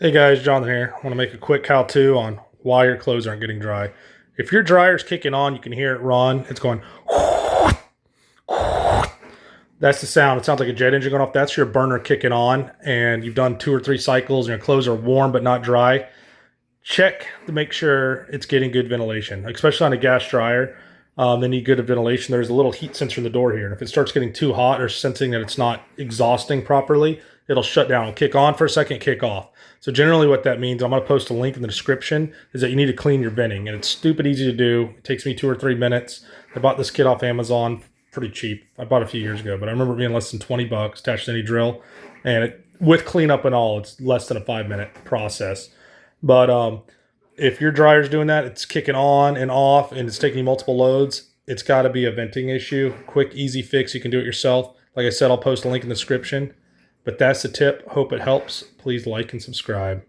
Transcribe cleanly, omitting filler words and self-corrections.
Hey guys, Jonathan here. I want to make a quick how-to on why your clothes aren't getting dry. If your dryer's kicking on, you can hear it run. It's going. That's the sound. It sounds like a jet engine going off. That's your burner kicking on, and you've done 2 or 3 cycles, and your clothes are warm but not dry. Check to make sure it's getting good ventilation, especially on a gas dryer. They need good ventilation. There's a little heat sensor in the door here, and if it starts getting too hot or sensing that it's not exhausting properly, it'll shut down. It'll kick on for a second, kick off. So generally what that means, I'm going to post a link in the description, is that you need to clean your venting. And it's stupid easy to do. It takes me 2 or 3 minutes. I bought this kit off Amazon pretty cheap. I bought it a few years ago, but I remember it being less than 20 bucks attached to any drill. And with cleanup and all, it's less than a 5-minute process. But if your dryer's doing that, it's kicking on and off and it's taking multiple loads, it's got to be a venting issue. Quick, easy fix. You can do it yourself. Like I said, I'll post a link in the description. But that's the tip. Hope it helps. Please like and subscribe.